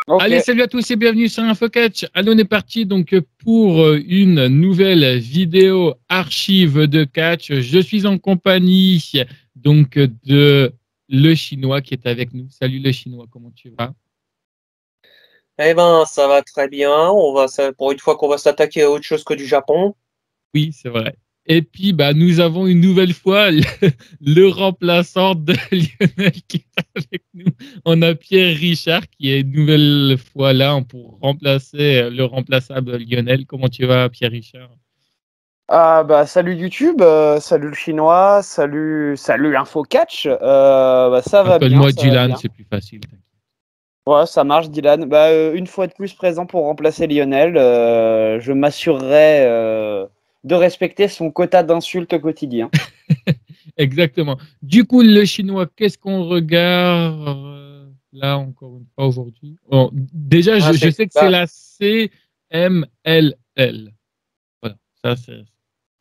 Ok. Allez, salut à tous et bienvenue sur InfoCatch. Allez, on est parti donc pour une nouvelle vidéo archive de catch. Je suis en compagnie donc de le Chinois qui est avec nous. Salut le Chinois, comment tu vas? Eh ben, ça va très bien. Pour une fois qu'on va s'attaquer à autre chose que du Japon. Oui, c'est vrai. Et puis, nous avons une nouvelle fois le remplaçant de Lionel qui est avec nous. On a Pierre Richard qui est une nouvelle fois là pour remplacer le remplaçable Lionel. Comment tu vas, Pierre Richard? Ah bah salut YouTube, salut le Chinois, salut InfoCatch. Ça va bien, Appelle-moi ça va Dylan, bien. c'est plus facile. Ouais, ça marche, Dylan. Une fois de plus présent pour remplacer Lionel. Je m'assurerai de respecter son quota d'insultes au quotidien. Exactement. Du coup, le chinois, qu'est-ce qu'on regarde là encore une fois aujourd'hui? Bon, déjà, je sais que c'est la CMLL. Voilà, ça c'est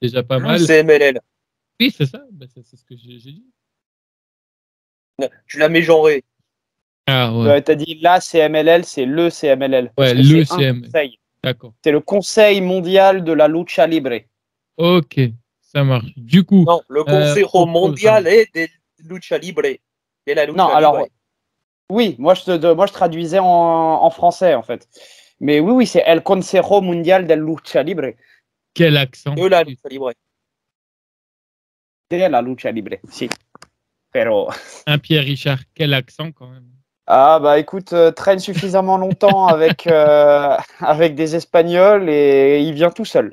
déjà pas Le mal. CMLL. Oui, c'est ça, c'est ce que j'ai dit. Tu l'as mégenré. Ah ouais, T'as dit la CMLL, c'est le CMLL. Parce ouais, que le c'est un CM. conseil. D'accord. C'est le Conseil mondial de la lucha libre. Ok, ça marche. Du coup, Non, le Consejo au programme. Mondial est des Lucha Libre. Et la Non, Lucha Libre. alors, oui, moi je traduisais en français en fait. Mais oui, c'est El Consejo Mundial del Lucha Libre. Quel accent? De la Lucha Libre. De la lucha libre, si. Pero... Un Pierre Richard, quel accent quand même. Ah bah écoute, traîne suffisamment longtemps avec, avec des Espagnols et il vient tout seul.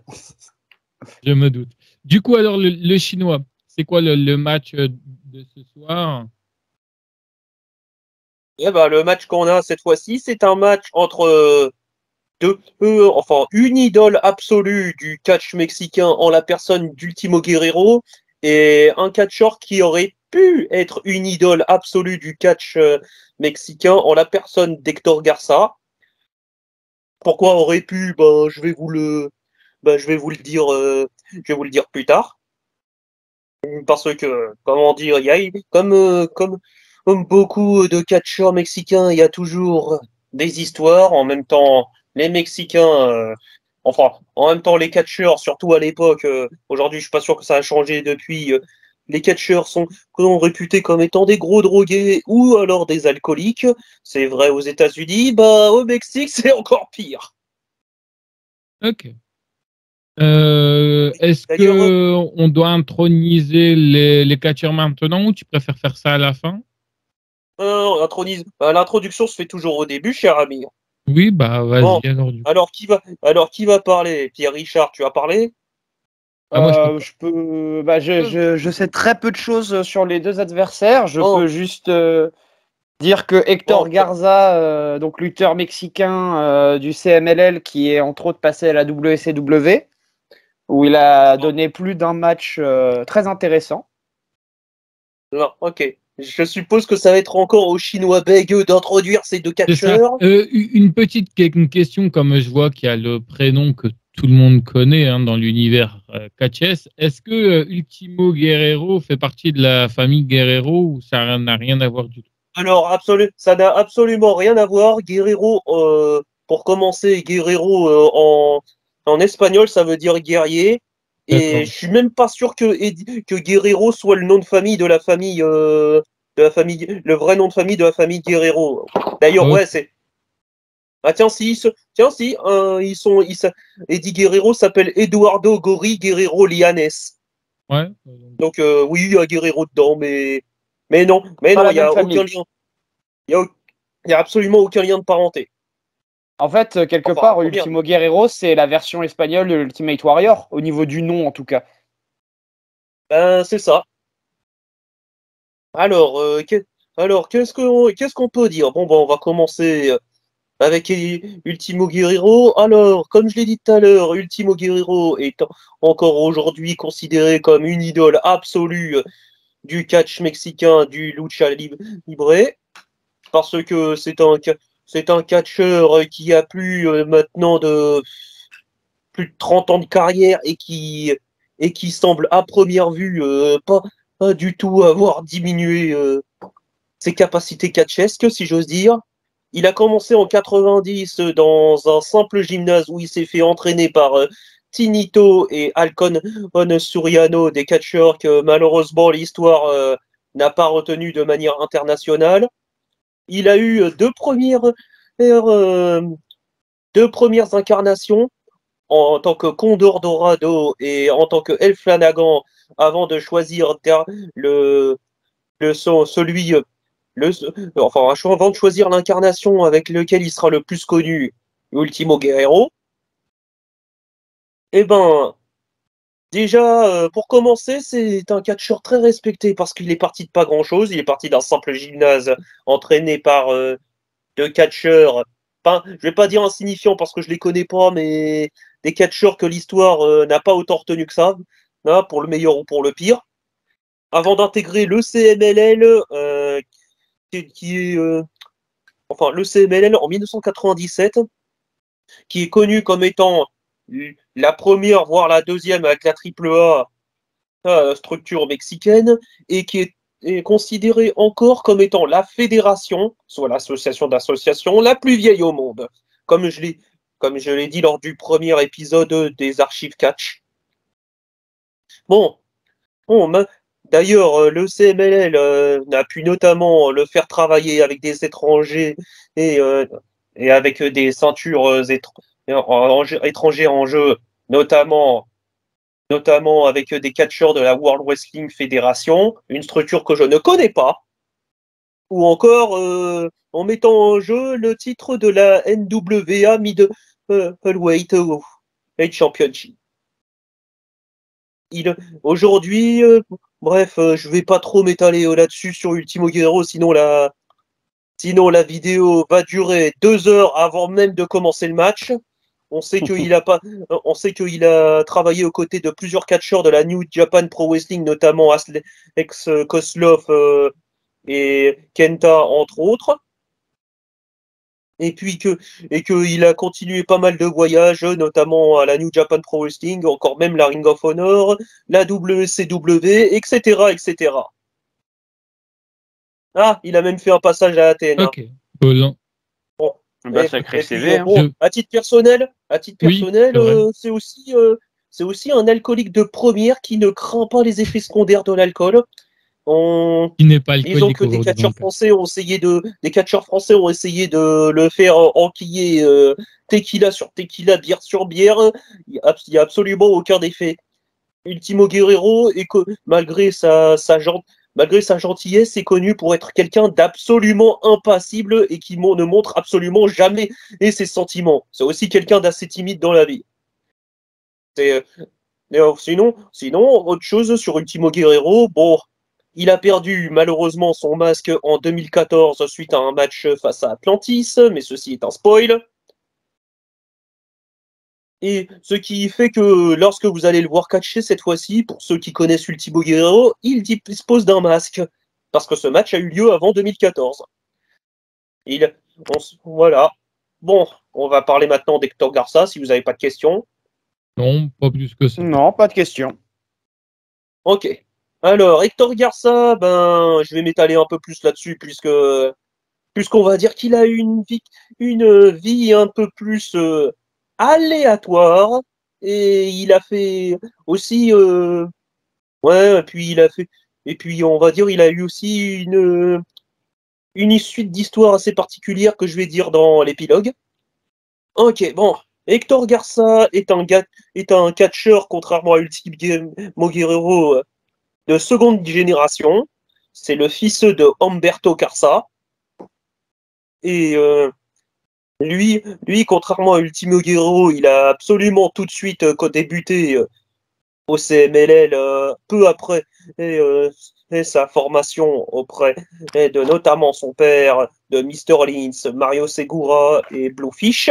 Je me doute. Du coup, alors, le chinois, c'est quoi le match de ce soir? Eh ben, le match qu'on a cette fois-ci, c'est un match entre une idole absolue du catch mexicain en la personne d'Ultimo Guerrero et un catcheur qui aurait pu être une idole absolue du catch mexicain en la personne d'Hector Garza. Pourquoi aurait pu? Je vais vous le dire, je vais vous le dire plus tard. Parce que, comment dire, comme beaucoup de catcheurs mexicains, il y a toujours des histoires. En même temps, les Mexicains, en même temps, les catcheurs, surtout à l'époque, aujourd'hui, je suis pas sûr que ça a changé depuis. Les catcheurs sont réputés comme étant des gros drogués ou alors des alcooliques. C'est vrai aux États-Unis, au Mexique, c'est encore pire. Ok. Est-ce D'ailleurs, que on doit introniser les catcheurs maintenant ou tu préfères faire ça à la fin? l'introduction se fait toujours au début, cher ami. Oui, vas-y Bon, alors du coup. alors qui va parler? Pierre Richard, tu as parlé? Moi je peux pas. Je sais très peu de choses sur les deux adversaires. Je Bon, peux juste dire que bon, Hector Garza, donc lutteur mexicain du CMLL, qui est entre autres passé à la WCW, où il a donné plus d'un match très intéressant. non, ok. Je suppose que ça va être encore au Chinois Beg d'introduire ces deux C'est ça. catcheurs. Une petite question, comme je vois qu'il y a le prénom que tout le monde connaît dans l'univers catchess. Est-ce que Ultimo Guerrero fait partie de la famille Guerrero ou ça n'a rien à voir du tout? Alors, ça n'a absolument rien à voir. Guerrero, pour commencer, Guerrero en espagnol, ça veut dire guerrier. Et D'accord. je suis même pas sûr que Guerrero soit le nom de famille le vrai nom de famille de la famille Guerrero. D'ailleurs, Ok. ouais, c'est. Ah tiens si, Eddie Guerrero s'appelle Eduardo Gori Guerrero Lianes. Ouais. Donc oui, il y a Guerrero dedans, mais non, Pas la il y même a aucun famille. lien. Il y a absolument aucun lien de parenté. En fait, quelque Enfin, à part, première vue. Ultimo Guerrero, c'est la version espagnole de l'Ultimate Warrior, au niveau du nom en tout cas. Ben, c'est ça. Alors, qu'est-ce qu'on peut dire? Bon, on va commencer avec Ultimo Guerrero. Alors, comme je l'ai dit tout à l'heure, Ultimo Guerrero est encore aujourd'hui considéré comme une idole absolue du catch mexicain, du lucha libre, parce que c'est un catcheur qui a maintenant de plus de 30 ans de carrière et qui semble à première vue pas du tout avoir diminué ses capacités catchesques, si j'ose dire. Il a commencé en 90 dans un simple gymnase où il s'est fait entraîner par Tinito et Alcon Suriano, des catcheurs que malheureusement l'histoire n'a pas retenu de manière internationale. Il a eu deux premières incarnations en tant que Condor Dorado et en tant que Elf Flanagan avant de choisir le, celui enfin, avant de choisir l'incarnation avec lequel il sera le plus connu, Ultimo Guerrero. Eh ben, déjà, pour commencer, c'est un catcheur très respecté parce qu'il est parti de pas grand-chose. Il est parti d'un simple gymnase entraîné par deux catcheurs, je vais pas dire insignifiants parce que je les connais pas, mais des catcheurs que l'histoire n'a pas autant retenu que ça, hein, pour le meilleur ou pour le pire. Avant d'intégrer le CMLL, le CMLL en 1997, qui est connu comme étant la première, voire la deuxième avec la AAA structure mexicaine, et qui est considérée encore comme étant la fédération, soit l'association d'associations, la plus vieille au monde, comme je l'ai dit lors du premier épisode des archives catch. Bon, d'ailleurs, le CMLL a pu notamment le faire travailler avec des étrangers et avec des ceintures étrangers en jeu, notamment avec des catcheurs de la World Wrestling Federation, une structure que je ne connais pas, ou encore en mettant en jeu le titre de la NWA Middleweight Championship. Aujourd'hui, bref, je vais pas trop m'étaler là-dessus sur Ultimo Guerrero, sinon la vidéo va durer 2 heures avant même de commencer le match. On sait qu'il a travaillé aux côtés de plusieurs catcheurs de la New Japan Pro Wrestling, notamment Alex Koslov et Kenta, entre autres. Et qu'il a continué pas mal de voyages, notamment à la New Japan Pro Wrestling, encore même la Ring of Honor, la WCW, etc., etc. Ah, il a même fait un passage à Athènes. Ok, Bolin. Bon. Bah, sacré CV. Hein. À titre personnel, c'est aussi un alcoolique de première qui ne craint pas les effets secondaires de l'alcool. Qui n'est pas alcoolique. Disons que des catcheurs français ont essayé de le faire enquiller tequila sur tequila, bière sur bière. Il n'y a absolument aucun effet. Ultimo Guerrero, malgré sa gentillesse, est connu pour être quelqu'un d'absolument impassible et qui ne montre absolument jamais ses sentiments. C'est aussi quelqu'un d'assez timide dans la vie. Sinon, autre chose sur Ultimo Guerrero, bon, il a perdu malheureusement son masque en 2014 suite à un match face à Atlantis, mais ceci est un spoil. Et ce qui fait que lorsque vous allez le voir catcher cette fois-ci, pour ceux qui connaissent Ultimo Guerrero, il dispose d'un masque. Parce que ce match a eu lieu avant 2014. Voilà. Bon, on va parler maintenant d'Hector Garza, si vous n'avez pas de questions. Non, pas plus que ça. Non, pas de questions. Ok. Alors, Hector Garza, je vais m'étaler un peu plus là-dessus, puisqu'on va dire qu'il a une vie un peu plus aléatoire, et il a fait aussi et puis on va dire il a eu aussi une suite d'histoires assez particulière que je vais dire dans l'épilogue. Ok, bon, Hector Garza est un catcheur, contrairement à Ultimo Guerrero, de seconde génération. C'est le fils de Humberto Garza. Et lui, contrairement à Ultimo Guerrero, il a absolument tout de suite débuté au CMLL peu après sa formation auprès de notamment son père, de Mr. Lynch, Mario Segura et Bluefish.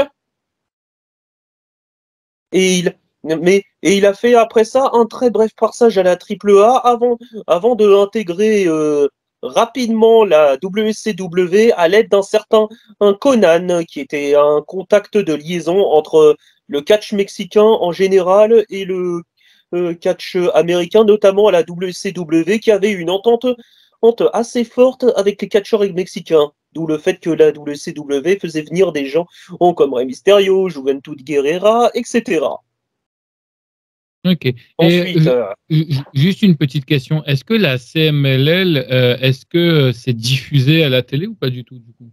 Et il a fait après ça un très bref passage à la AAA avant de intégrer rapidement la WCW à l'aide d'un certain Conan, qui était un contact de liaison entre le catch mexicain en général et le catch américain, notamment à la WCW, qui avait une entente entente assez forte avec les catcheurs mexicains. D'où le fait que la WCW faisait venir des gens comme Rey Mysterio, Juventud Guerrera, etc. Ok. Et Ensuite, juste une petite question. Est-ce que la CMLL, est-ce que c'est diffusé à la télé ou pas du tout, du coup?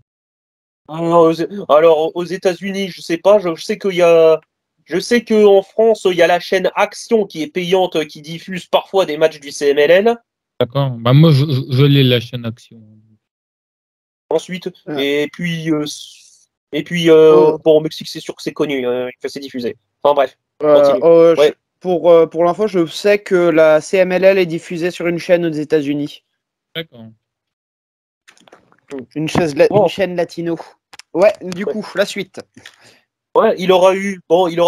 alors, aux États-Unis, je sais pas. Je sais qu'il y a, je sais qu'en France, il y a la chaîne Action qui est payante, qui diffuse parfois des matchs du CMLL. D'accord. Bah, moi, je l'ai, la chaîne Action. Ensuite, Ah. et puis, Oh, bon, au Mexique, c'est sûr que c'est connu, que c'est diffusé. Enfin bref, euh, continue. oh, je- Ouais, pour l'info, je sais que la CMLL est diffusée sur une chaîne aux États-Unis. D'accord. Une bon, chaîne latino. Ouais, du ouais. coup, la suite. Ouais, il aura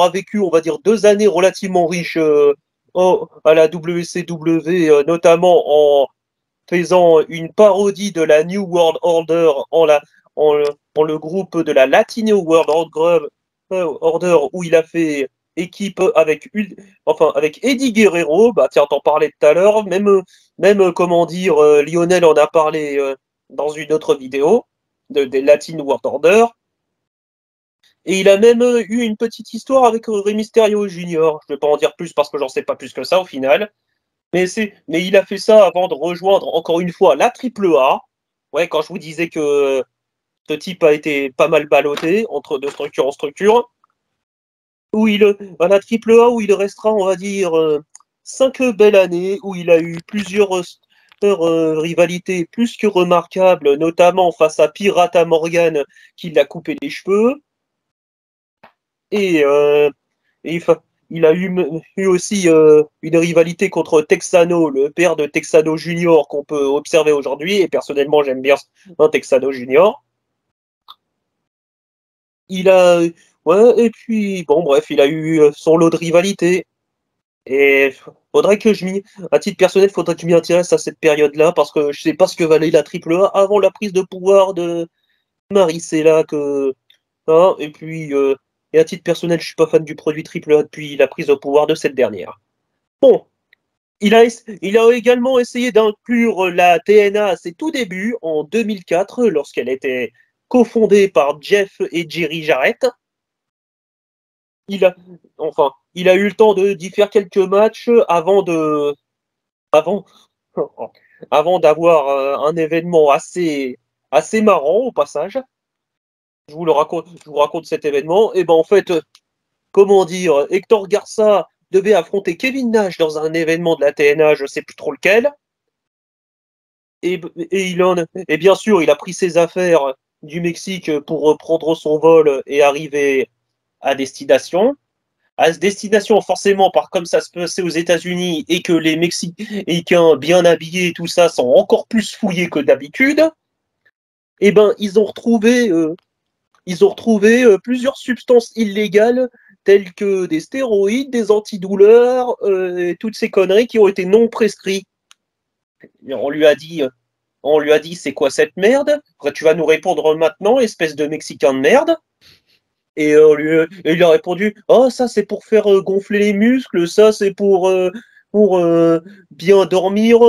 vécu, on va dire, 2 années relativement riches à la WCW, notamment en faisant une parodie de la New World Order en le groupe de la Latino World Order, où il a fait équipe avec Eddie Guerrero. Bah tiens, t'en parlais tout à l'heure. Même comment dire, Lionel en a parlé dans une autre vidéo des Latino World Order. Et il a même eu une petite histoire avec Rey Mysterio Jr. Je ne vais pas en dire plus parce que j'en sais pas plus que ça au final. Mais il a fait ça avant de rejoindre encore une fois la AAA. Ouais, quand je vous disais que ce type a été pas mal ballotté de structure en structure. À la AAA où il restera, on va dire, 5 belles années, où il a eu plusieurs rivalités plus que remarquables, notamment face à Pirata Morgan qui l'a coupé les cheveux. Et, et il a eu aussi une rivalité contre Texano, le père de Texano Junior qu'on peut observer aujourd'hui. Et personnellement, j'aime bien un Texano Junior. Il a, ouais, et puis bon, bref, il a eu son lot de rivalités. Et faudrait que à titre personnel, faudrait que je m'y intéresse à cette période-là parce que je sais pas ce que valait la AAA avant la prise de pouvoir de Maricela hein, et à titre personnel, je suis pas fan du produit AAA depuis la prise au pouvoir de cette dernière. Bon, il a également essayé d'inclure la TNA à ses tout débuts en 2004, lorsqu'elle était cofondée par Jeff et Jerry Jarrett. Il a, il a eu le temps d'y faire quelques matchs avant, avant d'avoir un événement assez marrant au passage. Je vous raconte cet événement. Et ben en fait, comment dire, Hector Garza devait affronter Kevin Nash dans un événement de la TNA, je sais plus trop lequel. Et bien sûr, il a pris ses affaires du Mexique pour prendre son vol et arriver à destination. À destination, forcément, comme ça se passait aux États-Unis et que les Mexicains bien habillés et tout ça sont encore plus fouillés que d'habitude, et ben ils ont retrouvé plusieurs substances illégales telles que des stéroïdes, des antidouleurs, et toutes ces conneries qui ont été non prescrits. Et on lui a dit, c'est quoi cette merde? Tu vas nous répondre maintenant, espèce de Mexicain de merde. Et il a répondu, oh ça c'est pour faire gonfler les muscles, ça c'est pour bien dormir,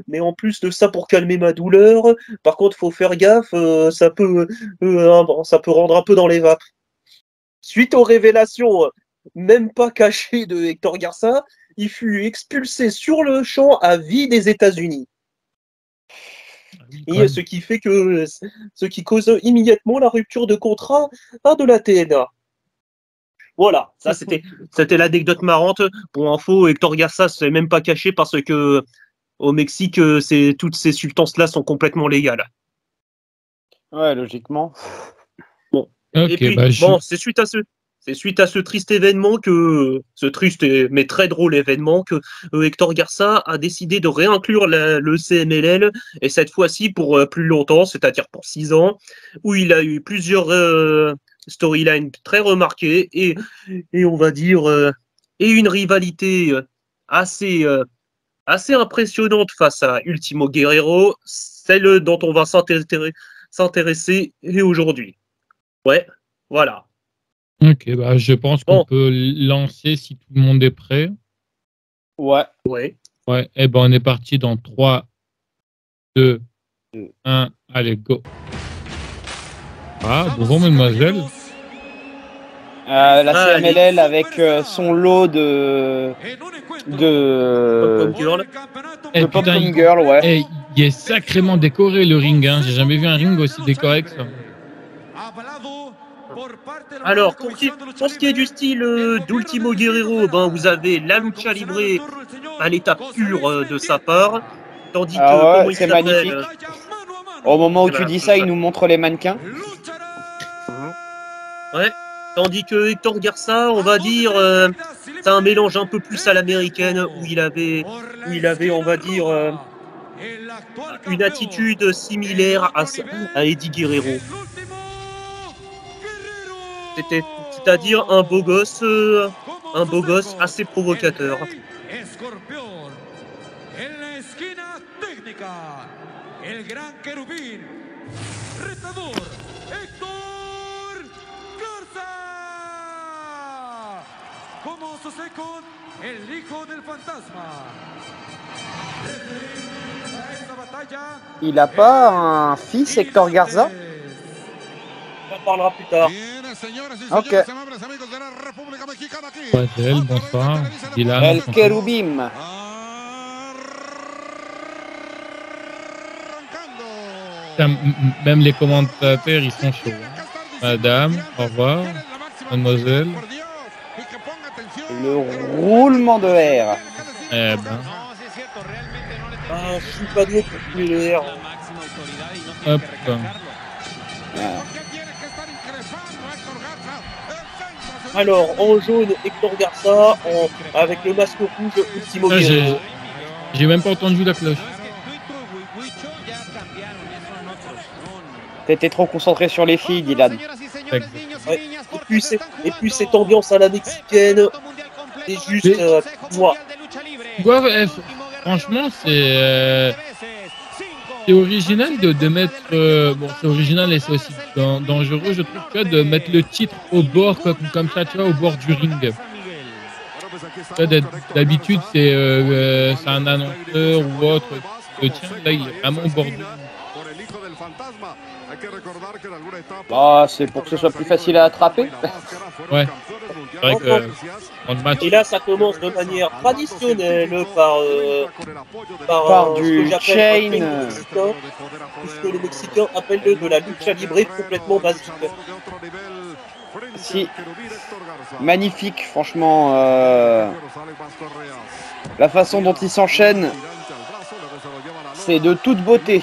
mais en plus de ça pour calmer ma douleur. Par contre, faut faire gaffe, ça peut rendre un peu dans les vapes. Suite aux révélations même pas cachées de Hector Garza, il fut expulsé sur le champ à vie des États-Unis. Et ce qui cause immédiatement la rupture de contrat de la TNA. Voilà, ça c'était l'anecdote marrante. Pour info, Hector Garza s'est même pas caché parce que au Mexique, toutes ces substances-là sont complètement légales. Ouais, logiquement. Bon. Et Ok, puis, bah bon, c'est suite à ce triste événement ce triste mais très drôle événement que Hector Garza a décidé de réinclure le CMLL, et cette fois-ci pour plus longtemps, c'est-à-dire pour 6 ans, où il a eu plusieurs storylines très remarquées et on va dire et une rivalité assez, assez impressionnante face à Ultimo Guerrero, celle dont on va s'intéresser aujourd'hui. Ouais, voilà. ok, bah je pense qu'on Bon, peut lancer si tout le monde est prêt. Ouais. ouais. Ouais, et ben on est parti dans 3, 2, 1, allez, go. Ah, bonjour, mademoiselle. La CMLL avec son lot de Pom-pom girl. de Pom-Pom Girl, ouais. Eh, il est sacrément décoré le ring, hein. J'ai jamais vu un ring aussi décoré que ça. Alors, pour ce qui est du style d'Ultimo Guerrero, ben, vous avez la lucha libre à l'état pur de sa part. Tandis que, Ah ouais, comment il c'est s'appelle magnifique. Au moment où voilà, tu dis c'est ça, ça. il nous montre les mannequins. Ouais. Tandis que Hector Garza, on va dire, c'est un mélange un peu plus à l'américaine où il avait, on va dire, une attitude similaire à Eddie Guerrero. C'est-à-dire un beau gosse assez provocateur. El gran querubín, retador, Héctor Garza. Como sucede con el hijo del fantasma. Il a pas un fils, Hector Garza? On en parlera plus tard. Ok. Mademoiselle, bonsoir. Dylan, El enchanté. Cherubim. Même les commentateurs, ils sont chauds. Hein. Madame, au revoir. Mademoiselle. Le roulement de R. Eh ben, Ah, je suis pas doué pour couler le R. hop. Alors, en jaune, Hector Garza, avec le masque rouge, Ultimo Ah, Guerrero. j'ai même pas entendu la cloche. T'étais trop concentré sur les filles, Dylan. Ouais. Et puis cette ambiance à la mexicaine, c'est juste moi. Ouais, franchement, c'est original de mettre. Bon, c'est original et c'est aussi dangereux, je trouve, tu vois, de mettre le titre au bord, comme ça, tu vois, au bord du ring. Tu vois, d'habitude, c'est un annonceur ou autre. Tiens, là, il est vraiment au bord du ring. Ah, c'est pour que ce soit plus facile à attraper. Ouais. C'est vrai que dans le match. Et là, ça commence de manière traditionnelle par Par ce du que j'appelle chain. un mexicain, puisque les Mexicains appellent de la lucha libre complètement basique. Si. Magnifique, franchement. La façon dont il s'enchaîne, c'est de toute beauté.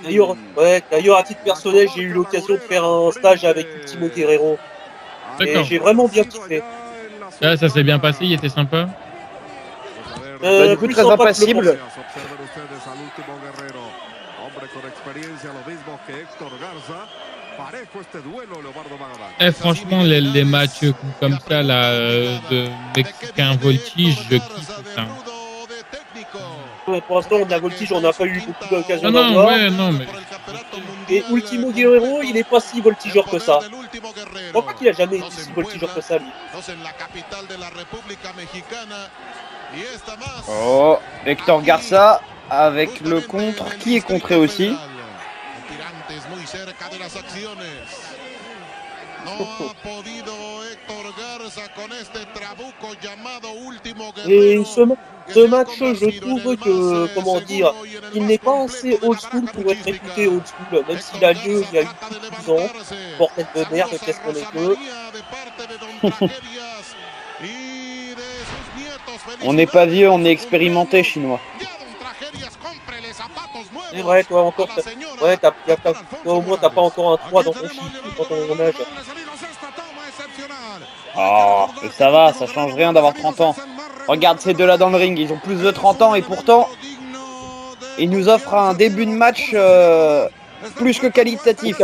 D'ailleurs, à titre personnel, j'ai eu l'occasion de faire un stage avec Ultimo Guerrero. Et j'ai vraiment bien kiffé. Là, ça s'est bien passé, il était sympa. Du coup, Plus très sympa que le impassible. Franchement, les matchs comme ça, là, de Mexicain Voltige, je kiffe ça. Pour l'instant, la voltige, on n'a pas eu beaucoup d'occasion Non, d'avoir. ouais, non, mais. Et Ultimo Guerrero, il n'est pas si voltigeur que ça. Je crois pas qu'il a jamais été si voltigeur que ça, lui. Oh, Hector Garza avec le contre qui est contré aussi. Et ce match, je trouve que, comment dire, il n'est pas assez old school pour être réputé old school, même s'il a lieu il y a eu plus de 12 ans. Bordel de merde, qu'est-ce qu'on est que. On n'est pas vieux, on est expérimenté, chinois. C'est vrai, toi encore, ouais, toi, au moins t'as pas encore un 3 dans ton chiffre quand on âge. Oh, et ça va, ça change rien d'avoir 30 ans. Regarde ces deux-là dans le ring, ils ont plus de 30 ans et pourtant, ils nous offrent un début de match plus que qualitatif.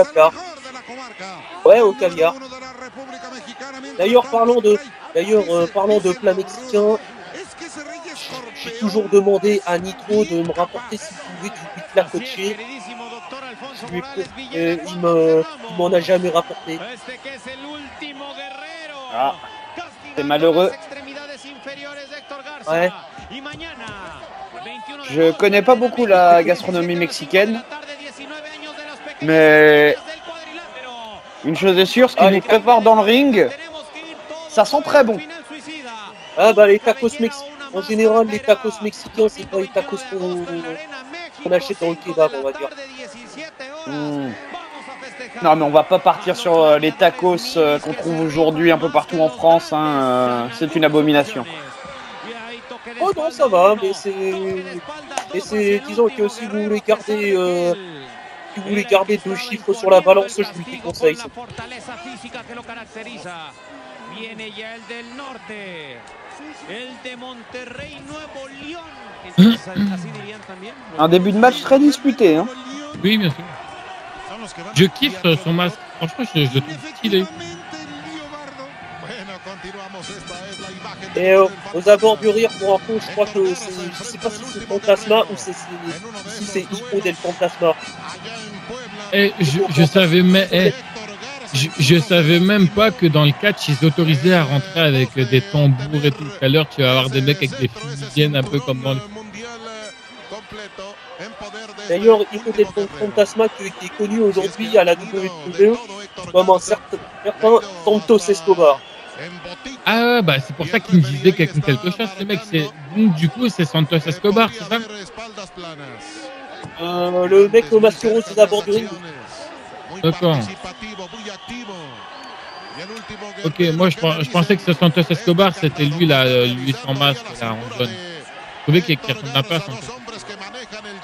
Ouais, au caviar. D'ailleurs, parlant de plat mexicain, j'ai toujours demandé à Nitro de me rapporter s'il pouvait du huitlacoche. Il m'en a jamais rapporté. Ah, c'est malheureux. Ouais. Je connais pas beaucoup la gastronomie mexicaine, mais une chose est sûre, ce qu'ils nous préparent dans le ring, ça sent très bon. Ah bah les tacos mexicains, en général les tacos mexicains c'est pas les tacos qu'on achète dans le kebab on va dire. Non mais on va pas partir sur les tacos qu'on trouve aujourd'hui un peu partout en France, hein, c'est une abomination. Oh non ça va, mais c'est disons que si vous voulez garder 2 chiffres sur la balance, je vous le déconseille. Un début de match très disputé, hein. Oui, bien sûr. Je kiffe son masque. Franchement, je le trouve stylé. Et aux abords du rire, pour info, je crois que je sais pas si c'est Fantasma ou si c'est Hijo del Fantasma. Et je savais même, je savais même pas que dans le catch, ils autorisaient à rentrer avec des tambours et tout. Tout à l'heure, tu vas avoir des mecs avec des fusiliennes un peu comme dans le... D'ailleurs, Hijo del Fantasma qui est connu aujourd'hui à la WWE comme un certain Santos Escobar. Ah bah c'est pour ça qu'il me disait quelque chose, les mecs. Du coup, c'est Santos Escobar, c'est ça? Le mec au masque rose aux abords du ring. D'accord. Ok, moi je pensais que ce Santos Escobar, c'était lui là, lui sans masque, là, en jaune. Je trouvais qu'il n'a pas Santos.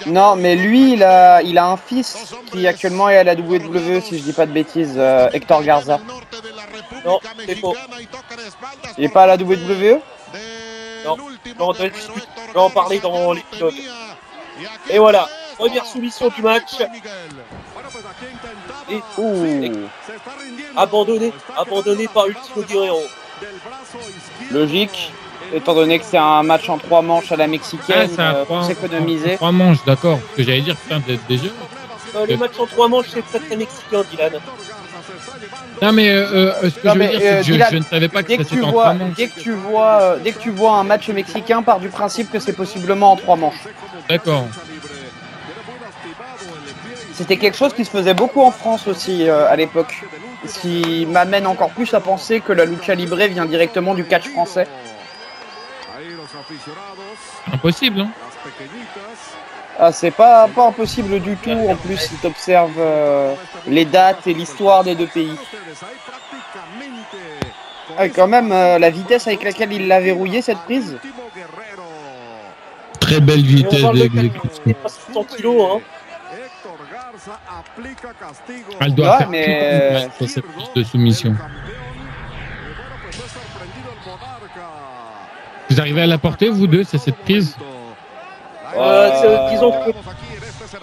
Non, mais lui, il a un fils qui actuellement est à la WWE, si je dis pas de bêtises, Hector Garza. Non, c'est faux. Il est pas à la WWE? Non, on va en parler dans l'épisode. Et voilà, première soumission du match. Et abandonné par Ultimo Guerrero. Logique, étant donné que c'est un match en 3 manches à la mexicaine, pour s'économiser. 3 manches, d'accord. Parce que j'allais dire, putain, déjà. Les matchs en 3 manches, c'est très mexicain, Dylan. Non, mais ce que je veux dire, c'est que Dylan, je ne savais pas que c'était en 3 manches. Dès que tu vois un match mexicain, part du principe que c'est possiblement en 3 manches. D'accord. C'était quelque chose qui se faisait beaucoup en France aussi à l'époque. Ce qui m'amène encore plus à penser que la lucha libre vient directement du catch français. Impossible, hein. Ah, c'est pas impossible du tout, en plus si tu observes les dates et l'histoire des deux pays. Ah, quand même, la vitesse avec laquelle il l'a verrouillé cette prise. Très belle vitesse d'exécution. 100 kilos, hein. Elle doit faire mais... sur cette prise de soumission. Vous arrivez à la porter, vous deux, c'est cette prise?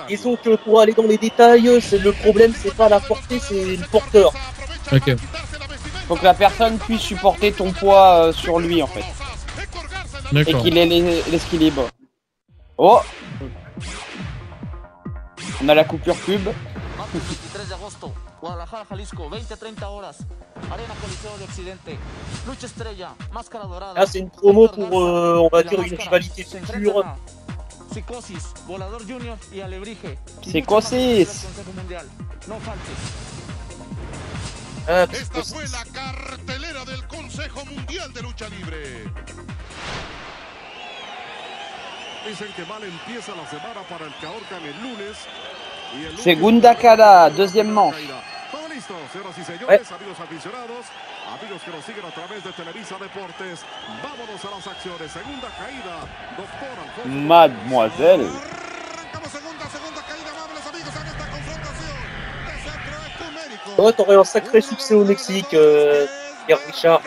Disons que pour aller dans les détails, le problème c'est pas la portée, c'est le porteur. Ok. Faut que la personne puisse supporter ton poids sur lui en fait. Et qu'il ait l'équilibre. Oh! On a la coupure pub. Là c'est une promo pour, on va dire, une rivalité future. Psychosis. Esta fue la cartelera del Consejo Mundial de Lucha Libre. Dicen que mal empieza la semana para el Caorcan el lunes. Segunda cara, deuxième manche. Todo listo, señoras y señores, Ouais. amigos aficionados, amigos que nos siguen a través de Televisa Deportes. Vámonos a las acciones. Segunda caída, doctor Alfonso. Mademoiselle. Arrancamos segunda caída, amables amigos, en esta confrontación de centro ecumérico. Ouais, t'aurais un sacré succès au Mexique, Pierre Richard.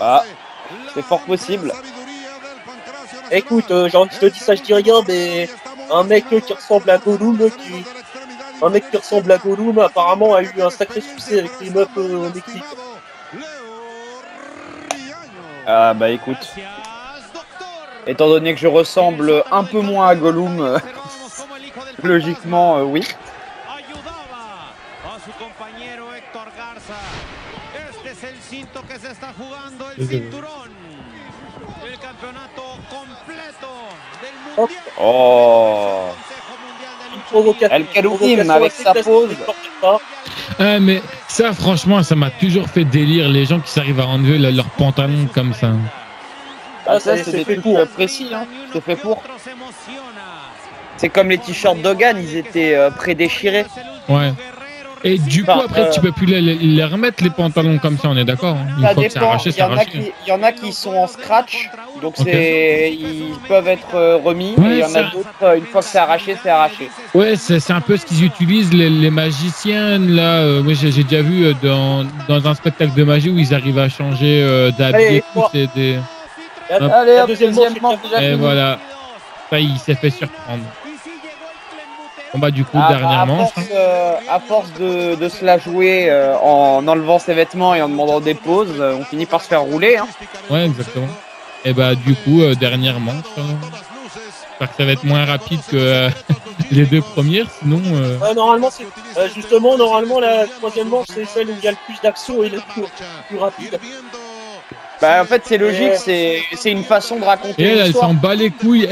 Ah, c'est fort possible. Écoute, genre, je te dis ça, je dis rien, mais un mec qui ressemble à Gollum, apparemment a eu un sacré succès avec les meufs au Mexique. Ah bah écoute, étant donné que je ressemble un peu moins à Gollum, logiquement oui. Hop, Oh. une provocation. El Kaloum avec sa pose. Ah, mais ça, franchement, ça m'a toujours fait délire, les gens qui s'arrivent à enlever leurs pantalons comme ça. Ah, ça, c'est c'est des fait trucs pour. précis, hein. C'est fait pour. C'est comme les t-shirts d'Hogan, ils étaient prédéchirés. Ouais. Et du coup, Enfin, après, tu peux plus les remettre, les pantalons comme ça, on est d'accord, hein. Une Ça fois que c'est dépend. arraché, Il c'est y en a arraché. il y en a qui sont en scratch, donc Ok. ils peuvent être remis. Ouais, et il y en a ça- d'autres, une fois que c'est arraché, c'est arraché. Ouais, c'est un peu ce qu'ils utilisent, les magiciens, là. Moi, j'ai déjà vu dans un spectacle de magie où ils arrivent à changer d'habit Allez, et tout. C'est des... Hop. Allez, La hop, deuxième deuxième manche manche est déjà Et finie. voilà. Ça, il s'est fait surprendre. Bon, bah, du coup, Ah, dernière à manche. force, à force de se la jouer en enlevant ses vêtements et en demandant des pauses, on finit par se faire rouler. Hein. Ouais, exactement. Et bah, du coup, dernière manche. J'espère que ça va être moins rapide que les deux premières, sinon. Normalement, justement, normalement, la troisième manche, c'est celle où il y a le plus d'action et le plus rapide. Bah, en fait, c'est logique, c'est une façon de raconter Et elle l'histoire. s'en bat les couilles.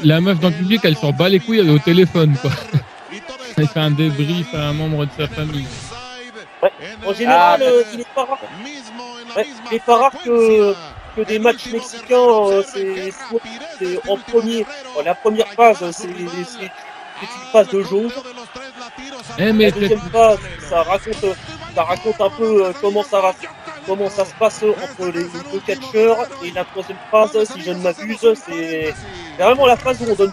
La meuf dans le public, elle s'en bat les couilles, elle est au téléphone, quoi. Elle fait un débrief à un membre de sa famille. Ouais. En général, il est pas rare. Ouais, il est pas rare que des matchs mexicains, c'est en premier. La première phase, c'est une phase de jauge. Eh, mais La deuxième phase, ça raconte un peu comment ça se passe entre les deux catcheurs. Et la troisième phase, si je ne m'abuse, c'est vraiment la phase où on donne.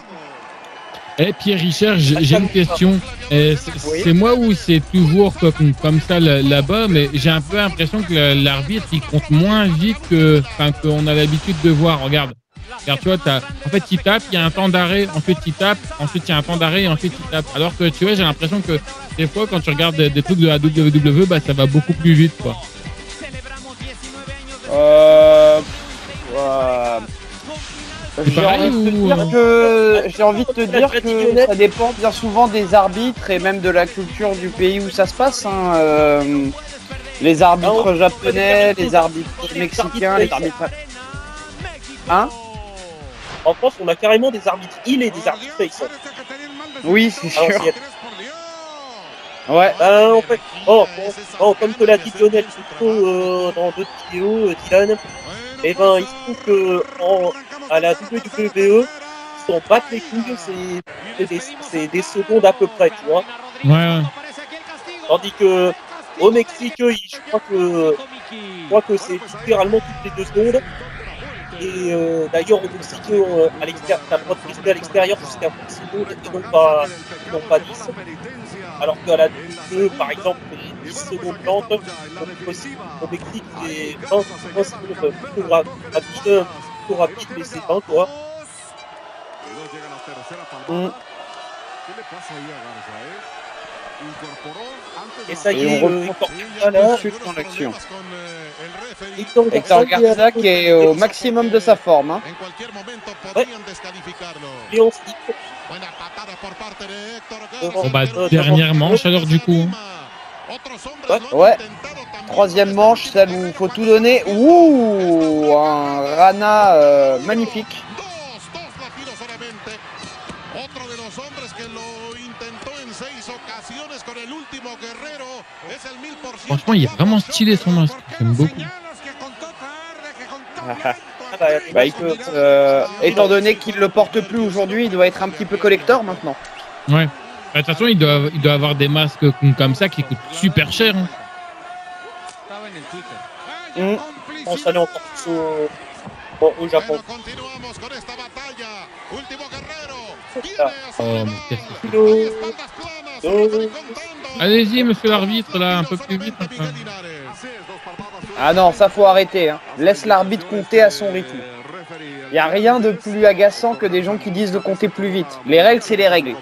Eh, Pierre Richard, j'ai une question. C'est moi ou c'est toujours comme ça là-bas, mais j'ai un peu l'impression que l'arbitre il compte moins vite qu'on a l'habitude de voir. Regarde, tu vois, en fait, il tape, il y a un temps d'arrêt, ensuite il tape, ensuite il y a un temps d'arrêt, et ensuite il tape. Alors que tu vois, j'ai l'impression que des fois, quand tu regardes des trucs de la WWE, bah ça va beaucoup plus vite, quoi. J'ai envie de te dire que ça dépend bien souvent des arbitres et même de la culture du pays où ça se passe. Hein. Les arbitres japonais, les arbitres mexicains, les arbitres. Hein? En France, on a carrément des arbitres heel et des arbitres face. Oui, c'est sûr. Ouais. En fait, comme te l'a dit Lionel Souto dans d'autres vidéos, Dylan, et ben il se trouve que à la WWE, ils s'en battent les couilles, c'est des secondes à peu près, tu vois. Ouais. Tandis que au Mexique, je crois que c'est littéralement toutes les 2 secondes. Et d'ailleurs au Mexique, à l'extérieur, t'as le droit de rester à l'extérieur jusqu'à 10 secondes et non pas 10. Alors qu'à la 2, par exemple, les 10 secondes lentes, au Mexique, c'est 20 secondes plutôt rapide, mais c'est 20, quoi. Et ça y est, on suite dans l'action. Héctor Garza qui est au maximum de sa forme. Hein. Ouais. Léon Stick. Bon, bah, dernière manche alors du coup. Ouais. Troisième manche, celle où il faut tout donner. Ouh, un Rana magnifique. Franchement, il est vraiment stylé son masque. J'aime beaucoup. Bah écoute, étant donné qu'il le porte plus aujourd'hui, il doit être un petit peu collector maintenant. Ouais. De toute façon, il doit avoir des masques comme ça qui coûtent super cher. Hein. On s'allait encore au Japon. Oh, mais qu'est-ce que c'est? Allez-y, monsieur l'arbitre, là, un peu plus vite. Enfin. Ah non, ça faut arrêter. Hein. Laisse l'arbitre compter à son rythme. Il n'y a rien de plus agaçant que des gens qui disent de compter plus vite. Les règles, c'est les règles.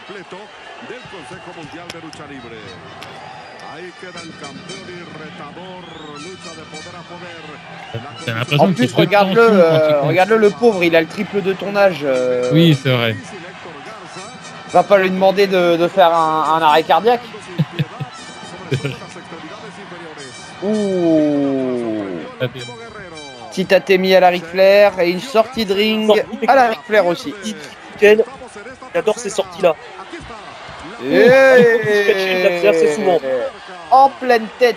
En plus, regarde-le, le pauvre, il a le triple de ton âge. Oui, c'est vrai. Va pas lui demander de faire un arrêt cardiaque. Ouh. Petit Tatemi à la Ric Flair et une sortie de ring à la Ric Flair aussi. week-end. J'adore ces sorties-là. Et... souvent. En pleine tête.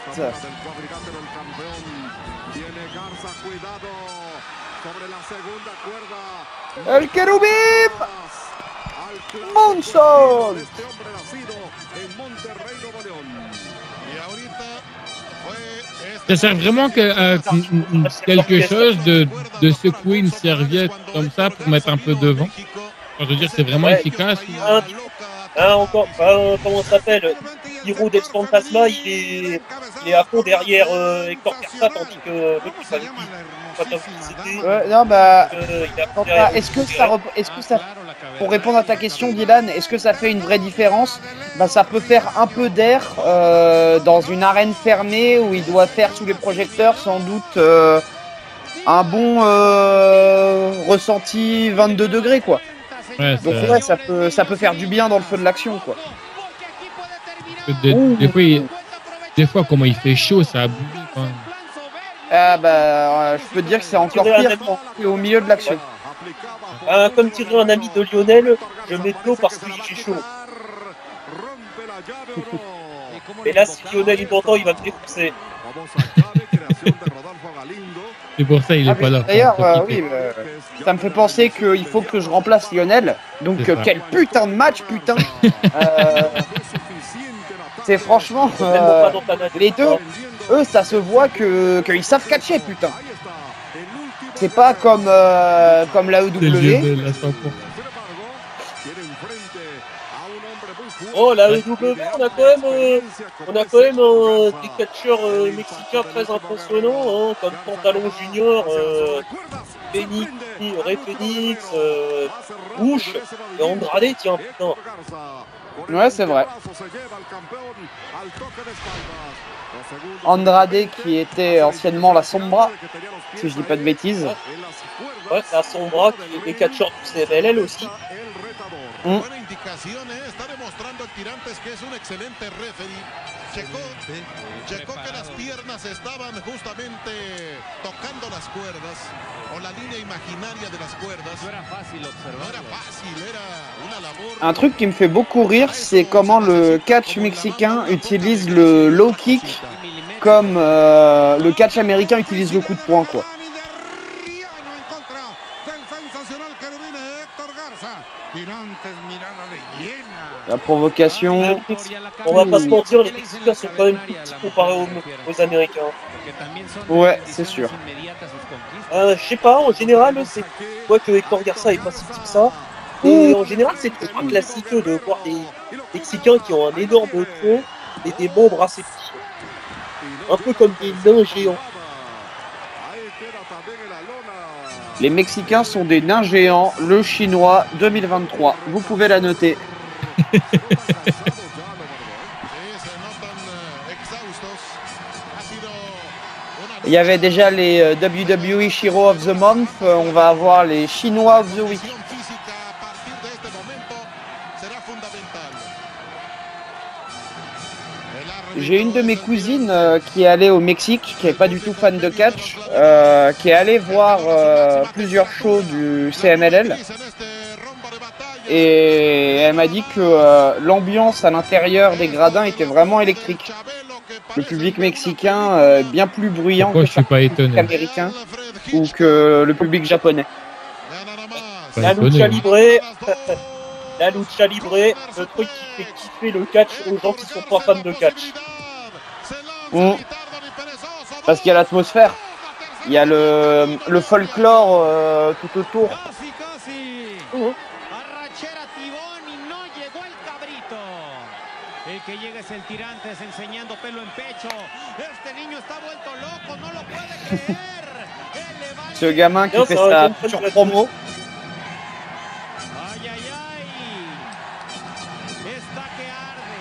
El Querubim Monson. Ça sert vraiment à quelque chose de secouer une serviette comme ça pour mettre un peu devant. Je veux dire, c'est vraiment efficace. Comment ça s'appelle? Hiro del Fantasma, il est à fond derrière Hector Garza, tandis que l'autre, non, bah, est-ce que ça, pour répondre à ta question, Dylan, est-ce que ça fait une vraie différence? Bah, ça peut faire un peu d'air dans une arène fermée où il doit faire sous les projecteurs, sans doute un bon ressenti 22 degrés, quoi. Ouais, donc ouais, ça peut faire du bien dans le feu de l'action, quoi. Des fois, comment il fait chaud, ça abuse quand même. Ah bah, je peux te dire que c'est encore pire quand tu es au milieu de l'action. Comme dirait un ami de Lionel, je mets de l'eau parce qu'il fait chaud. Et là, si Lionel il m'entend, il va me défoncer. C'est pour ça il est pas là. D'ailleurs, oui, ça me fait penser qu'il faut que je remplace Lionel. Donc quel putain de match, putain. C'est franchement, les deux, eux, ça se voit qu'ils savent catcher, putain. C'est pas comme la EW. Oh, la EW, on a quand même des catcheurs mexicains très impressionnants, hein, comme Pantalon Junior, Ray Phoenix, Bush et Andrade, tiens, putain. Ouais, c'est vrai. Andrade qui était anciennement la Sombra, si je dis pas de bêtises. Ouais, la Sombra qui est catcheur du CMLL aussi. Buena indicación, está demostrando el Tirantes que es un excelente referee. Checó que las piernas estaban justamente tocando las cuerdas o la línea imaginaria de las cuerdas. No era fácil observar. No era fácil, era una labor. Un truc qui me fait beaucoup rire, c'est comment le catch mexicain utilise le low kick comme le catch américain utilise le coup de poing, quoi. La provocation. On va pas se mentir, les Mexicains sont quand même plus petits comparés aux Américains. Ouais, c'est sûr. Je sais pas, en général, c'est quoi que Hector Garza est pas si petit que ça. Et en général, c'est toujours classique de voir des Mexicains qui ont un énorme tronc et des membres assez petits. Un peu comme des nains géants. Les Mexicains sont des nains géants, le chinois 2023. Vous pouvez la noter. Il y avait déjà les WWE Shiro of the Month, on va avoir les Chinois of the Week. J'ai une de mes cousines qui est allée au Mexique, qui n'est pas du tout fan de catch, qui est allée voir plusieurs shows du CMLL. Et elle m'a dit que l'ambiance à l'intérieur des gradins était vraiment électrique. Le public mexicain bien plus bruyant que le public américain ou que le public japonais. La lucha libre, le truc qui fait kiffer le catch aux gens qui sont pas fans de catch. Parce qu'il y a l'atmosphère, il y a le folklore tout autour. Que llega es el Tirantes enseñando pelo en pecho. Este niño está vuelto loco, no lo puede creer. Ce gamin qui fait ça sur promo. Ay, ay, ay. Está que arde.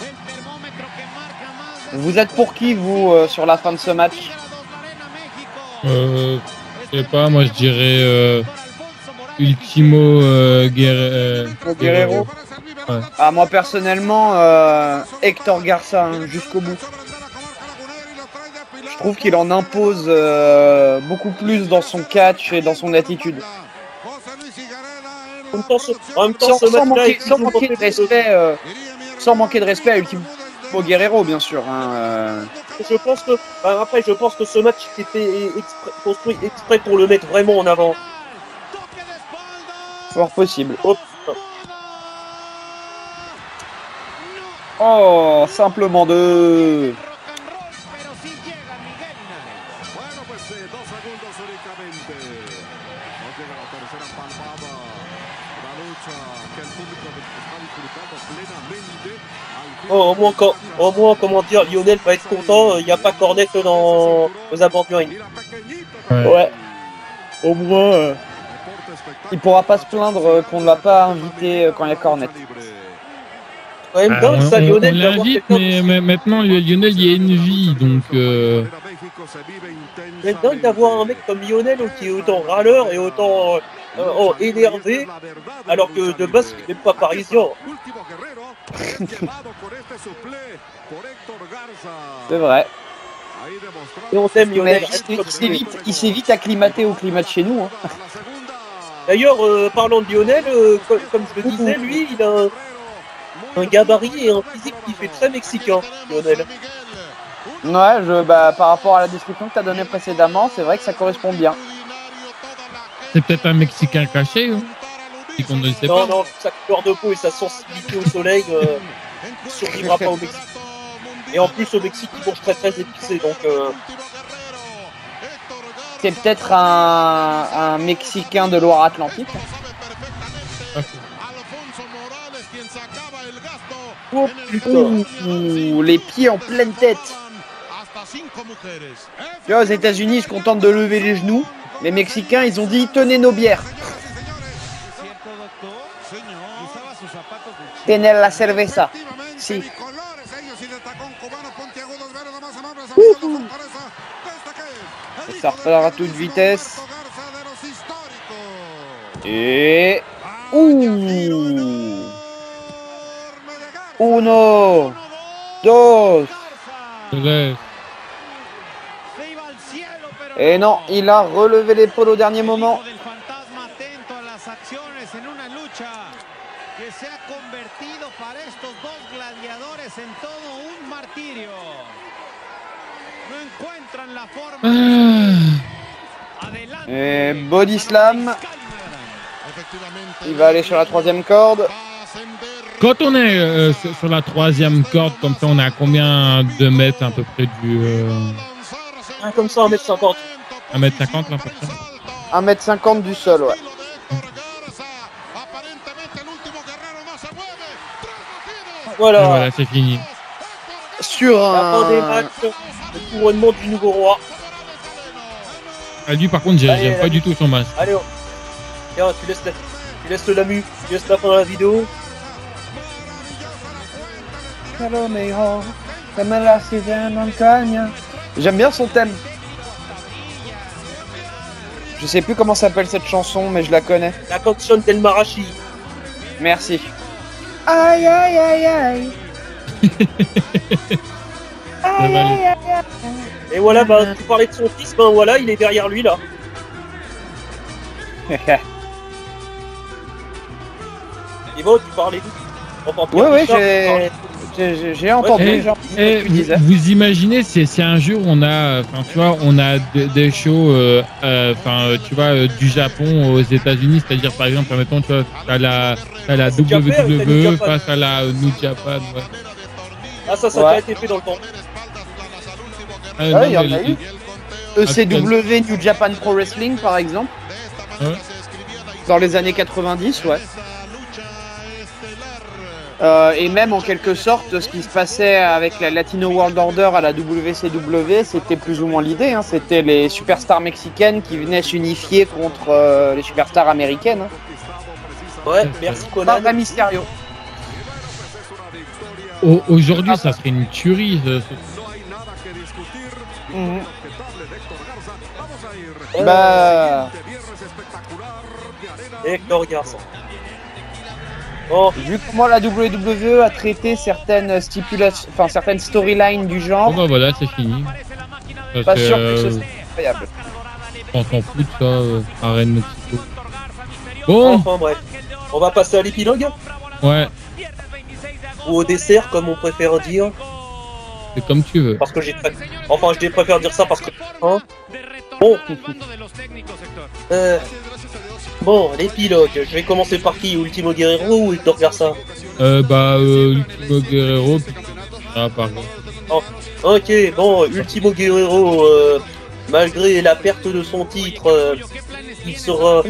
El termómetro que marca más de... Vous êtes pour qui, vous, sur la fin de ce match? Je sais pas, moi je dirais Ultimo Guerrero. Ouais. Ah, moi personnellement, Hector Garza jusqu'au bout. Je trouve qu'il en impose beaucoup plus dans son catch et dans son attitude. En même temps, ce match-là est sans manquer de respect, sans manquer de respect à Ultimo Guerrero, bien sûr. Hein, Je pense que, après, je pense que ce match était construit exprès pour le mettre vraiment en avant. Fort possible. Hop. Oh, simplement deux. Bueno, pues 2 segundos únicamente. No llega la tercera palmada. La lucha que el público está disfrutando plenamente. Au moins, comment dire, Lionel va être content. Il n'y a pas cornet aux abords du ring. Ouais. Au moins, il pourra pas se plaindre qu'on ne l'a pas invité quand il y a cornet. Quand même dingue, ça, on Lionel, d'avoir l'invite, quelqu'un mais maintenant, Lionel, il y a une vie, donc... C'est dingue d'avoir un mec comme Lionel qui est autant râleur et autant énervé, alors que de base, il n'est pas parisien. C'est vrai. Et on t'aime, Lionel. Mais il s'est vite acclimaté au climat de chez nous. Hein. D'ailleurs, parlant de Lionel, comme je le disais, lui, il a un gabarit et un physique qui fait très mexicain, Lionel. Ouais, par rapport à la description que tu as donnée précédemment, c'est vrai que ça correspond bien. C'est peut-être un Mexicain caché, hein, si qu'on ne le sait pas. Non, sa couleur de peau et sa sensibilité au soleil ne survivra pas au Mexique. Et en plus, au Mexique, il mange très épicé, donc... C'est peut-être un Mexicain de Loire-Atlantique. Oh putain, les pieds en pleine tête. Tu vois, aux États-Unis, ils se contentent de lever les genoux. Les Mexicains, ils ont dit tenez nos bières. Tenez la cerveza. Si. Ça repart à toute vitesse. Et... Ouh. Uno. Dos. Ouais. Et non, il a relevé l'épaule au dernier moment. Et body slam. Il va aller sur la troisième corde. Quand on est sur la troisième corde, comme ça, on est à combien de mètres à peu près du... Comme ça, 1m50. 1m50 là, à peu près. 1m50 du sol, ouais. Voilà. Et voilà, c'est fini. Sur La fin des un... matchs, le couronnement du nouveau roi. Ah, lui, par contre, j'aime pas du tout son masque. Allez, tiens, tu laisses le lamu, tu laisses la fin de la vidéo. J'aime bien son thème. Je sais plus comment s'appelle cette chanson, mais je la connais. La canción del Marashi. Merci. Aïe aïe aïe aïe. Aïe aïe aïe aïe. Et voilà, tu parlais de son fils, voilà, il est derrière lui là. Et bon, tu parlais d'où? Ouais, j'ai entendu. Vous imaginez, c'est un jour on a, tu vois, on a des shows, tu vois, du Japon aux États-Unis, c'est-à-dire par exemple, admettons, tu vois, t'as la WWE face à la New Japan. Ouais. Ah ça a déjà été fait dans le temps. Il y en a eu. ECW New Japan Pro Wrestling par exemple. Ouais. Dans les années 90, ouais. Et même en quelque sorte, ce qui se passait avec la Latino World Order à la WCW, c'était plus ou moins l'idée. Hein. C'était les superstars mexicaines qui venaient s'unifier contre les superstars américaines. Hein. Ouais, merci Conan. Par Mysterio. Aujourd'hui, ça serait une tuerie. Bah... Hector Garza. Oh. Vu comment la WWE a traité certaines stipulations, enfin certaines storylines du genre. Bon bah voilà, c'est fini. Pas sûr que ce soit incroyable. On s'en fout de ça, Arène Mexico. Bon. Enfin bref. On va passer à l'épilogue Ouais, ou au dessert, comme on préfère dire. c'est comme tu veux. Parce que enfin, je préfère dire ça parce que. Hein bon. Bon, l'épilogue. Je vais commencer par qui? Ultimo Guerrero ou Hector Garza? Ultimo Guerrero, puis par contre. Oh, ok, bon, Ultimo Guerrero, malgré la perte de son titre, il fera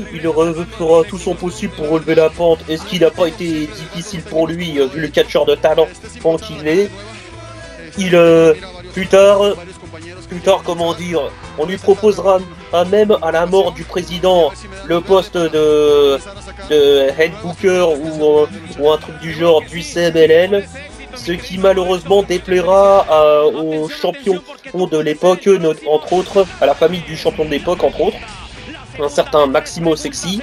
tout son possible pour relever la pente. Est-ce qu'il n'a pas été difficile pour lui, vu le catcheur de talent qu'il est? Plus tard, comment dire, on lui proposera même à la mort du président le poste de head booker ou un truc du genre du CMLL, ce qui malheureusement déplaira aux champions de l'époque, entre autres, à la famille du champion de l'époque, entre autres, un certain Maximo Sexy,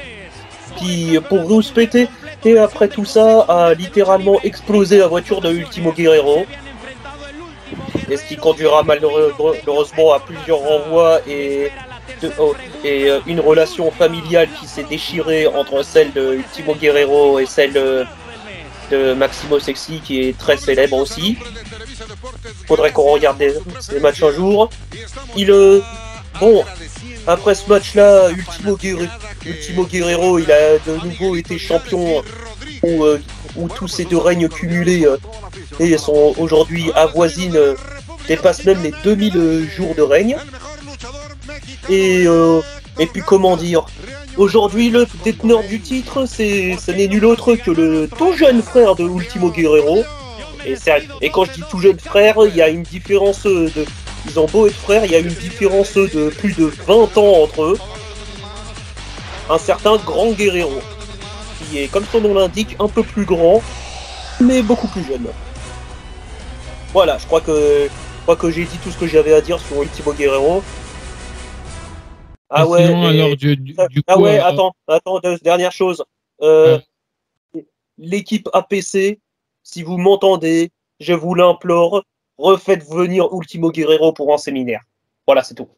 qui, pour rouspéter, et après tout ça, a littéralement explosé la voiture de Ultimo Guerrero. Et ce qui conduira malheureusement à plusieurs renvois et une relation familiale qui s'est déchirée entre celle de Ultimo Guerrero et celle de Maximo Sexy, qui est très célèbre aussi. Faudrait qu'on regarde ces matchs un jour. Bon, après ce match-là, Ultimo Guerrero, il a de nouveau été champion où tous ces deux règnes cumulés et sont aujourd'hui dépassent même les 2000 jours de règne. Et puis comment dire, aujourd'hui le déteneur du titre, ce n'est nul autre que le tout jeune frère de Ultimo Guerrero. Et quand je dis tout jeune frère, il y a une différence ils ont beau être frères, il y a une différence de plus de 20 ans entre eux. Un certain Grand Guerrero, qui est, comme son nom l'indique, un peu plus grand, mais beaucoup plus jeune. Voilà, je crois que j'ai dit tout ce que j'avais à dire sur Ultimo Guerrero. Ah ouais, Sinon, alors, du ah coup, ouais, attends, dernière chose. L'équipe APC, si vous m'entendez, je vous l'implore, refaites venir Ultimo Guerrero pour un séminaire. Voilà, c'est tout.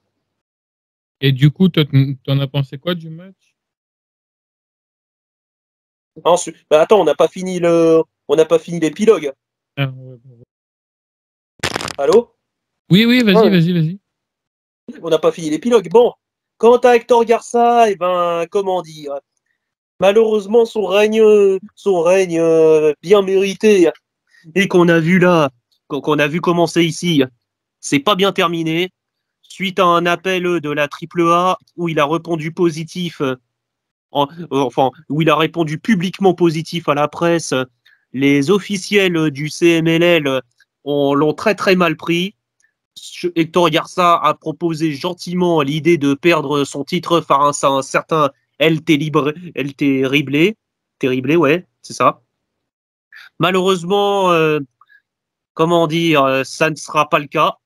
et du coup, t'en as pensé quoi du match? Ensuite, attends, on n'a pas fini l'épilogue. Ah, ouais, ouais. Allô? Oui, vas-y, Ouais. vas-y. On n'a pas fini l'épilogue. Bon, quant à Hector Garza, comment dire, malheureusement son règne bien mérité et qu'on a vu commencer ici, c'est pas bien terminé. Suite à un appel de la AAA où il a répondu positif, où il a répondu publiquement positif à la presse, les officiels du CMLL l'ont très très mal pris. Hector Garza a proposé gentiment l'idée de perdre son titre face à un certain LT Terrible, ouais, c'est ça. Malheureusement, comment dire, ça ne sera pas le cas.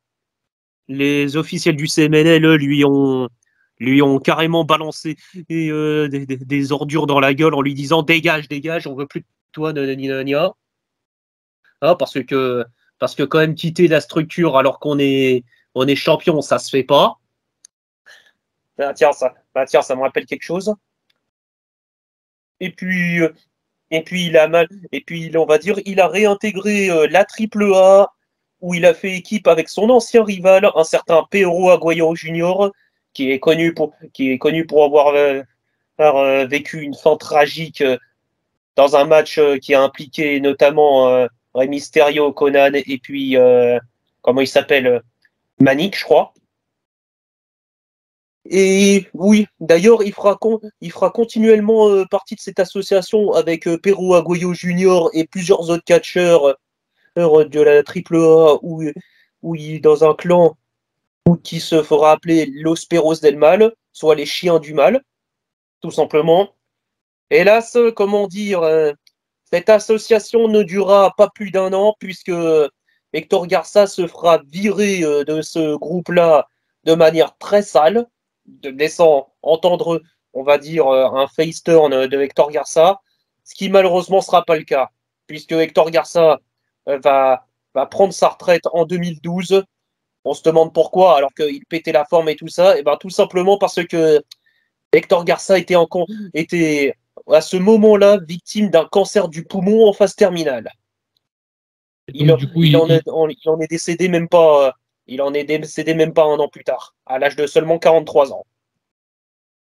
Les officiels du CMLL lui ont carrément balancé des ordures dans la gueule en lui disant dégage, on veut plus de toi, nanana. Ah, parce que quand même quitter la structure alors qu'on est champion, ça se fait pas. Tiens, ça me rappelle quelque chose. Et puis on va dire, il a réintégré la AAA où il a fait équipe avec son ancien rival, un certain Pedro Aguayo Jr., qui est connu pour avoir vécu une fin tragique dans un match qui a impliqué notamment Rey Mysterio, Conan et puis comment il s'appelle, Manic, je crois. Et oui, d'ailleurs, il fera continuellement partie de cette association avec Pedro Aguayo Jr. et plusieurs autres catcheurs de la AAA où il est dans un clan qui se fera appeler Los Perros del Mal, soit les chiens du mal, tout simplement. Hélas, comment dire, cette association ne durera pas plus d'1 an puisque Hector Garza se fera virer de ce groupe-là de manière très sale, laissant entendre, on va dire, un face turn de Hector Garza, ce qui malheureusement ne sera pas le cas, puisque Hector Garza va prendre sa retraite en 2012. On se demande pourquoi, alors qu'il pétait la forme et tout ça. Et tout simplement parce que Hector Garza était à ce moment-là victime d'un cancer du poumon en phase terminale. Il en est décédé même pas. Il en est décédé même pas un an plus tard, à l'âge de seulement 43 ans.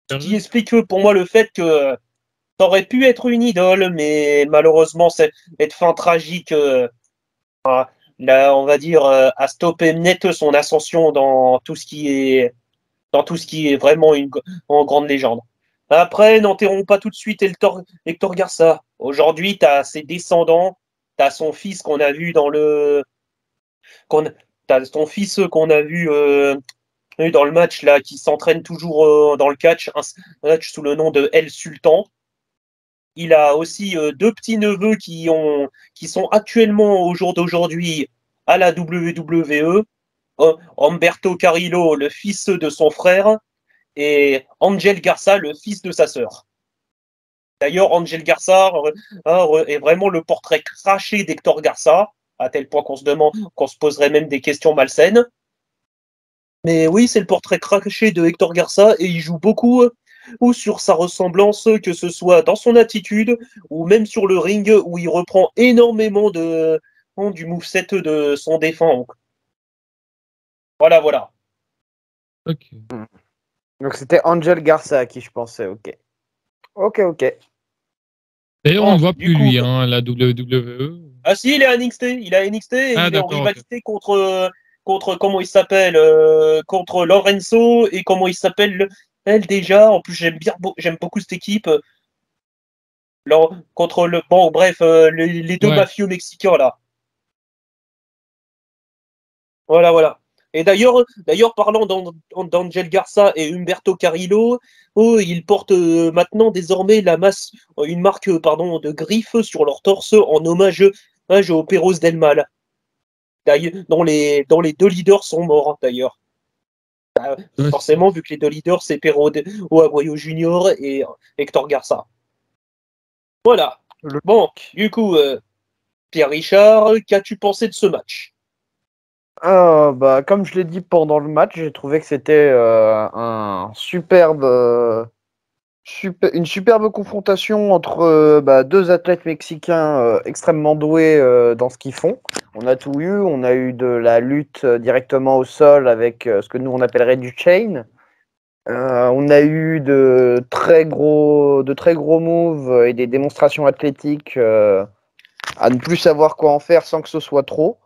Ce qui explique pour moi le fait que ça aurait pu être une idole, mais malheureusement, cette fin tragique, là, on va dire, a stoppé net son ascension dans tout ce qui est vraiment en grande légende. Après, n'enterrons pas tout de suite Hector Garça. Aujourd'hui, tu as ses descendants, tu as son fils qu'on a vu t'as son fils qu'on a vu dans le match là, qui s'entraîne toujours dans le catch, un match sous le nom de El Sultan. Il a aussi deux petits-neveux qui sont actuellement au jour d'aujourd'hui à la WWE. Humberto Carrillo, le fils de son frère, et Angel Garza, le fils de sa sœur. D'ailleurs, Angel Garza est vraiment le portrait craché d'Hector Garza, à tel point qu'on se poserait même des questions malsaines. Mais oui, c'est le portrait craché de Hector Garza et il joue beaucoup ou sur sa ressemblance, que ce soit dans son attitude ou même sur le ring où il reprend énormément du moveset de son défunt. Voilà, voilà. Ok. Donc c'était Angel Garza à qui je pensais, ok. Ok. D'ailleurs, on ne voit du plus coup, lui, hein, la WWE. Ah si, il est à NXT. Il est à NXT et il est en d'accord, rivalité contre comment il s'appelle contre Lorenzo et comment il s'appelle elle déjà. En plus, j'aime beaucoup cette équipe. Contre le bon, bref, les deux Ouais. mafieux mexicains là. Voilà. Et d'ailleurs, parlant d'Angel Garza et Humberto Carrillo, ils portent maintenant désormais une marque de griffes sur leur torse en hommage au Perros del Mal. D'ailleurs, dont les deux leaders sont morts, d'ailleurs. Ouais, Forcément, vu que les deux leaders, c'est Perro Aguayo Junior et Hector Garza. Voilà. Bon, du coup, Pierre Richard, qu'as-tu pensé de ce match? Comme je l'ai dit pendant le match, j'ai trouvé que c'était une superbe confrontation entre deux athlètes mexicains extrêmement doués dans ce qu'ils font. On a tout eu, on a eu de la lutte directement au sol avec ce que nous on appellerait du chain. On a eu de très gros moves et des démonstrations athlétiques à ne plus savoir quoi en faire sans que ce soit trop.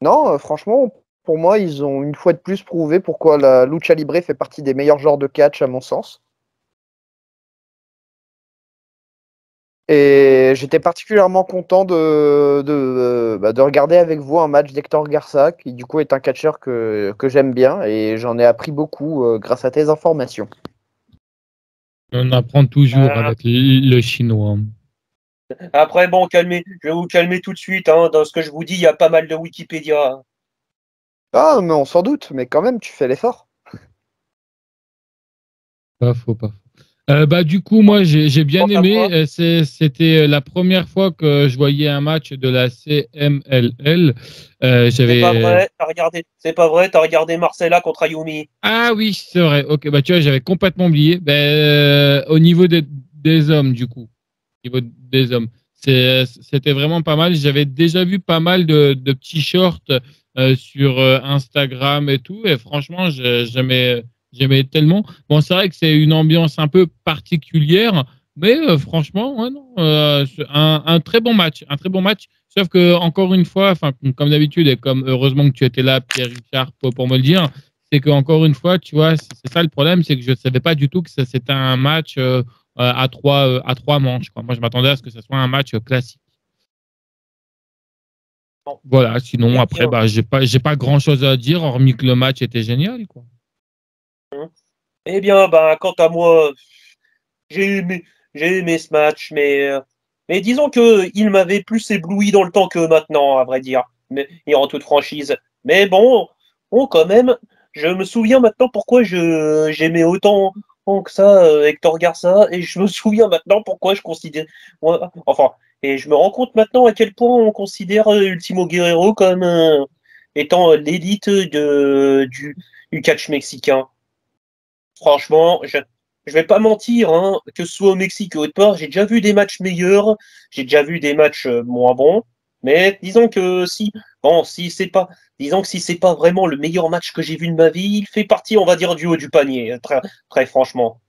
Non, franchement, pour moi, ils ont une fois de plus prouvé pourquoi la lucha libre fait partie des meilleurs genres de catch, à mon sens. Et j'étais particulièrement content de regarder avec vous un match d'Hector Garza, qui du coup est un catcheur que j'aime bien, et j'en ai appris beaucoup grâce à tes informations. On apprend toujours avec le chinois. Après, bon, je vais vous calmer tout de suite. Dans ce que je vous dis, il y a pas mal de Wikipédia. Ah, mais on s'en doute, mais quand même, tu fais l'effort. Pas faux. Du coup, moi, j'ai bien aimé. C'était la première fois que je voyais un match de la CMLL. C'est pas vrai, t'as regardé Marcella contre Ayumi. Ah oui, c'est vrai. Ok, tu vois, j'avais complètement oublié. Au niveau des hommes, du coup. Au niveau des hommes. C'était vraiment pas mal. J'avais déjà vu pas mal de petits shorts sur Instagram et tout. Et franchement, j'aimais tellement. Bon, c'est vrai que c'est une ambiance un peu particulière. Mais franchement, ouais, non, c'est un très bon match. Un très bon match. Sauf que, encore une fois, comme d'habitude, et comme heureusement que tu étais là, Pierre Richard, pour me le dire, c'est que encore une fois, tu vois, c'est ça le problème, c'est que je ne savais pas du tout que c'était un match à trois manches, quoi. Moi, je m'attendais à ce que ce soit un match classique. Bon. Voilà, sinon, après, j'ai pas grand-chose à dire, hormis que le match était génial, quoi. Eh bien, quant à moi, j'ai aimé ce match, mais disons que il m'avait plus ébloui dans le temps que maintenant, à vrai dire, et en toute franchise. Mais bon, quand même, je me souviens maintenant pourquoi j'aimais autant que ça Hector Garza, et je me souviens maintenant pourquoi je considère, et je me rends compte maintenant à quel point on considère Ultimo Guerrero comme étant l'élite du catch mexicain. Franchement, je vais pas mentir, hein, que ce soit au Mexique ou autre part, j'ai déjà vu des matchs meilleurs, j'ai déjà vu des matchs moins bons, mais disons que disons que si c'est pas vraiment le meilleur match que j'ai vu de ma vie, il fait partie, on va dire, du haut du panier, très, très franchement.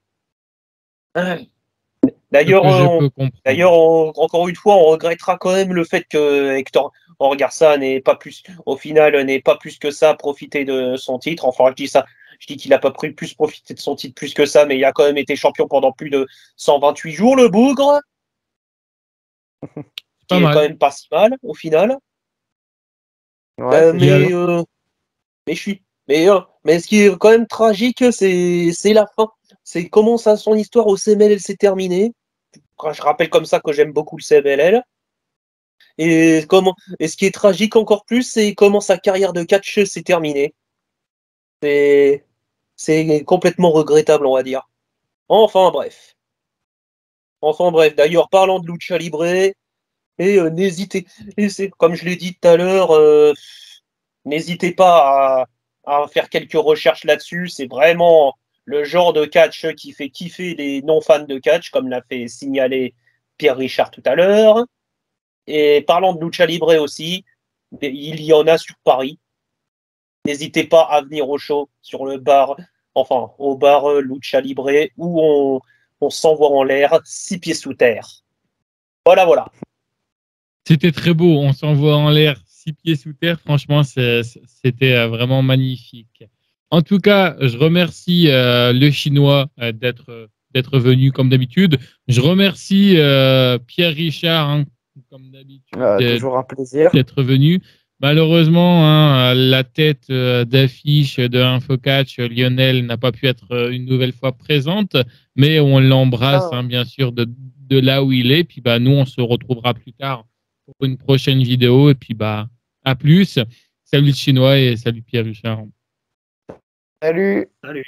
D'ailleurs, Je peux comprendre. encore une fois, on regrettera quand même le fait que Hector Orgarza n'ait pas plus, au final, n'ait pas plus que ça profité de son titre. Enfin, je dis ça, je dis qu'il n'a pas plus profité de son titre plus que ça, mais il a quand même été champion pendant plus de 128 jours, le bougre, qui Pas est quand mal. même pas si mal au final. Ouais, Euh, c'est Et mais, alors euh, mais je suis, mais ce qui est quand même tragique, c'est la fin. C'est comment ça, son histoire au CMLL s'est terminée. Je rappelle comme ça que j'aime beaucoup le CMLL. Et ce qui est tragique encore plus, c'est comment sa carrière de catch s'est terminée. C'est, c'est complètement regrettable, on va dire. Enfin bref. Enfin bref. D'ailleurs, parlant de lucha libre, n'hésitez, et c'est comme je l'ai dit tout à l'heure, n'hésitez pas à faire quelques recherches là-dessus. C'est vraiment le genre de catch qui fait kiffer les non-fans de catch, comme l'a fait signaler Pierre Richard tout à l'heure. Et parlant de lucha libre aussi, il y en a sur Paris. N'hésitez pas à venir au show sur le bar, enfin au bar Lucha Libre où on s'envoie en l'air 6 pieds sous terre. Voilà, voilà. C'était très beau. On s'envoie en l'air 6 pieds sous terre. Franchement, c'était vraiment magnifique. En tout cas, je remercie le Chinois d'être venu comme d'habitude. Je remercie Pierre Richard, hein, comme d'habitude, toujours un plaisir. d'être venu. Malheureusement, hein, la tête d'affiche de InfoCatch, Lionel, n'a pas pu être une nouvelle fois présente, mais on l'embrasse, hein, bien sûr, de là où il est. Puis bah, nous, on se retrouvera plus tard pour une prochaine vidéo. Et puis bah, à plus. Salut le Chinois et salut Pierre Richard. Salut. Salut.